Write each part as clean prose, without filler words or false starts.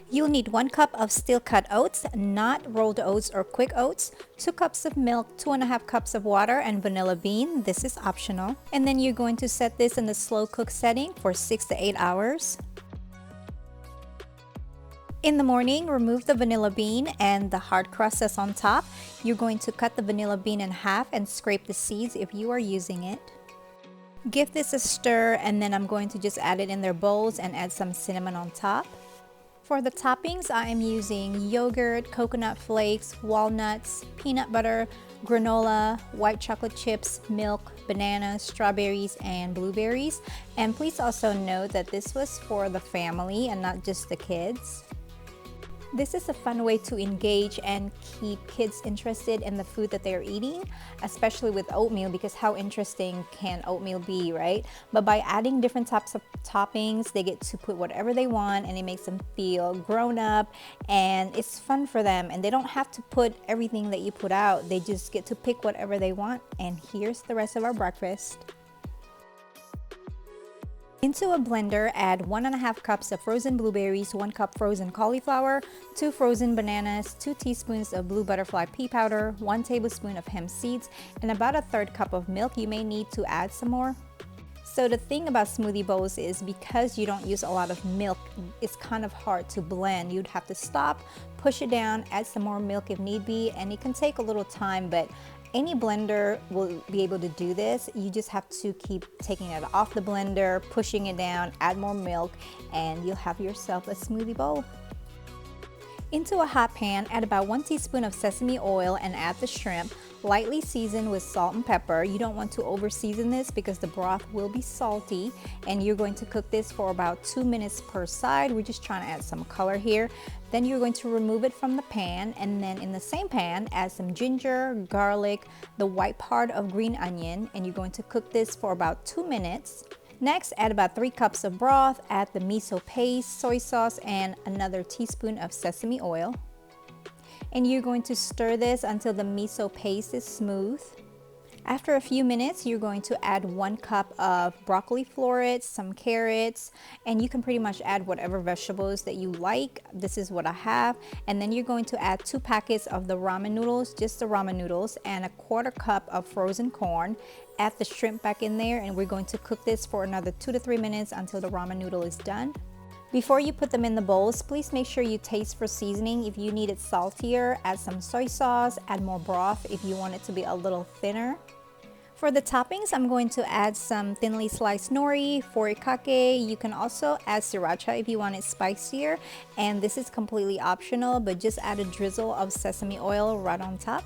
You'll need 1 cup of steel cut oats, not rolled oats or quick oats, 2 cups of milk, 2.5 cups of water, and vanilla bean. This is optional. And then you're going to set this in the slow cook setting for 6 to 8 hours. In the morning, remove the vanilla bean and the hard crust that's on top. You're going to cut the vanilla bean in half and scrape the seeds if you are using it. Give this a stir, and then I'm going to just add it in their bowls and add some cinnamon on top. For the toppings, I am using yogurt, coconut flakes, walnuts, peanut butter, granola, white chocolate chips, milk, bananas, strawberries, and blueberries. And please also note that this was for the family and not just the kids. This is a fun way to engage and keep kids interested in the food that they're eating, especially with oatmeal, because how interesting can oatmeal be, right? But by adding different types of toppings, they get to put whatever they want, and it makes them feel grown up, and it's fun for them, and they don't have to put everything that you put out. They just get to pick whatever they want. And here's the rest of our breakfast. Into a blender, add 1.5 cups of frozen blueberries, 1 cup frozen cauliflower, 2 frozen bananas, 2 teaspoons of blue butterfly pea powder, 1 tablespoon of hemp seeds, and about a 1/3 cup of milk. You may need to add some more. So the thing about smoothie bowls is because you don't use a lot of milk, it's kind of hard to blend. You'd have to stop, push it down, add some more milk if need be, and it can take a little time, but any blender will be able to do this. You just have to keep taking it off the blender, pushing it down, add more milk, and you'll have yourself a smoothie bowl. Into a hot pan, add about 1 teaspoon of sesame oil and add the shrimp. Lightly season with salt and pepper. You don't want to over season this because the broth will be salty, and you're going to cook this for about 2 minutes per side. We're just trying to add some color here. Then you're going to remove it from the pan, and then in the same pan add some ginger, garlic, the white part of green onion, and you're going to cook this for about 2 minutes. Next, add about 3 cups of broth, add the miso paste, soy sauce, and another teaspoon of sesame oil. And you're going to stir this until the miso paste is smooth. After a few minutes, you're going to add 1 cup of broccoli florets, some carrots, and you can pretty much add whatever vegetables that you like. This is what I have. And then you're going to add 2 packets of the ramen noodles, just the ramen noodles, and a 1/4 cup of frozen corn. Add the shrimp back in there, and we're going to cook this for another 2 to 3 minutes until the ramen noodle is done. Before you put them in the bowls, please make sure you taste for seasoning. If you need it saltier, add some soy sauce, add more broth if you want it to be a little thinner. For the toppings, I'm going to add some thinly sliced nori, furikake. You can also add sriracha if you want it spicier, and this is completely optional, but just add a drizzle of sesame oil right on top.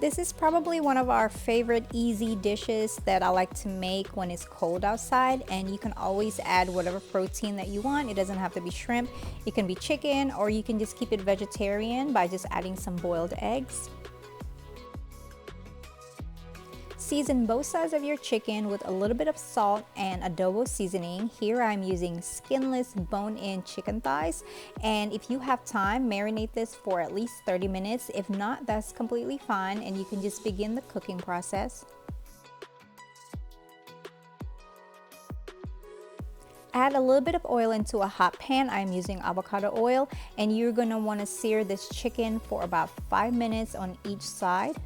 This is probably one of our favorite easy dishes that I like to make when it's cold outside, and you can always add whatever protein that you want. It doesn't have to be shrimp, it can be chicken, or you can just keep it vegetarian by just adding some boiled eggs. Season both sides of your chicken with a little bit of salt and adobo seasoning. Here I'm using skinless bone-in chicken thighs, and if you have time, marinate this for at least 30 minutes. If not, that's completely fine, and you can just begin the cooking process. Add a little bit of oil into a hot pan. I'm using avocado oil, and you're going to want to sear this chicken for about 5 minutes on each side.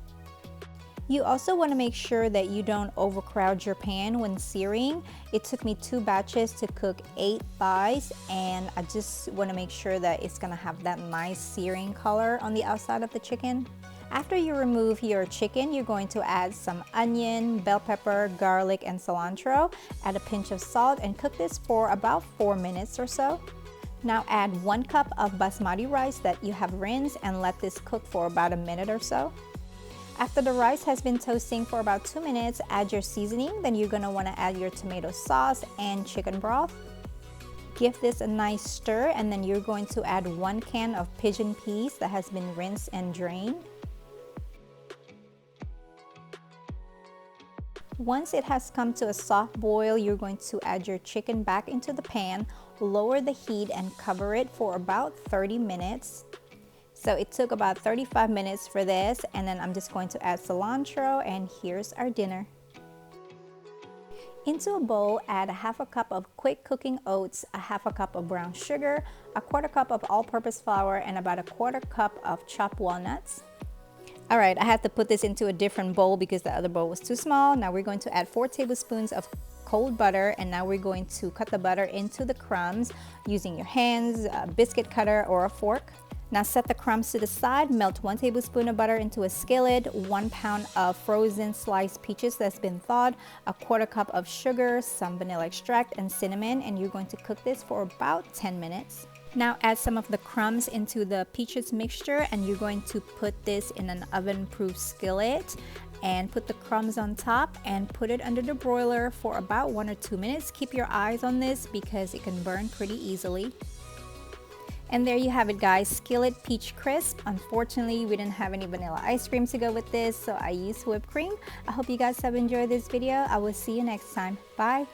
You also want to make sure that you don't overcrowd your pan when searing. It took me 2 batches to cook 8 thighs, and I just want to make sure that it's going to have that nice searing color on the outside of the chicken. After you remove your chicken, you're going to add some onion, bell pepper, garlic, and cilantro. Add a pinch of salt and cook this for about 4 minutes or so. Now add 1 cup of basmati rice that you have rinsed and let this cook for about a minute or so. After the rice has been toasting for about 2 minutes, add your seasoning. Then you're going to want to add your tomato sauce and chicken broth. Give this a nice stir, and then you're going to add 1 can of pigeon peas that has been rinsed and drained. Once it has come to a soft boil, you're going to add your chicken back into the pan, lower the heat, and cover it for about 30 minutes. So it took about 35 minutes for this, and then I'm just going to add cilantro, and here's our dinner. Into a bowl, add a half a cup of quick cooking oats, a half a cup of brown sugar, a quarter cup of all-purpose flour, and about a quarter cup of chopped walnuts. All right, I had to put this into a different bowl because the other bowl was too small. Now we're going to add 4 tablespoons of cold butter, and now we're going to cut the butter into the crumbs using your hands, a biscuit cutter, or a fork. Now set the crumbs to the side, melt 1 tablespoon of butter into a skillet, 1 pound of frozen sliced peaches that's been thawed, a quarter cup of sugar, some vanilla extract, and cinnamon, and you're going to cook this for about 10 minutes. Now add some of the crumbs into the peaches mixture, and you're going to put this in an oven-proof skillet and put the crumbs on top and put it under the broiler for about 1 or 2 minutes. Keep your eyes on this because it can burn pretty easily. And there you have it, guys, skillet peach crisp. Unfortunately, we didn't have any vanilla ice cream to go with this, so I used whipped cream. I hope you guys have enjoyed this video. I will see you next time. Bye.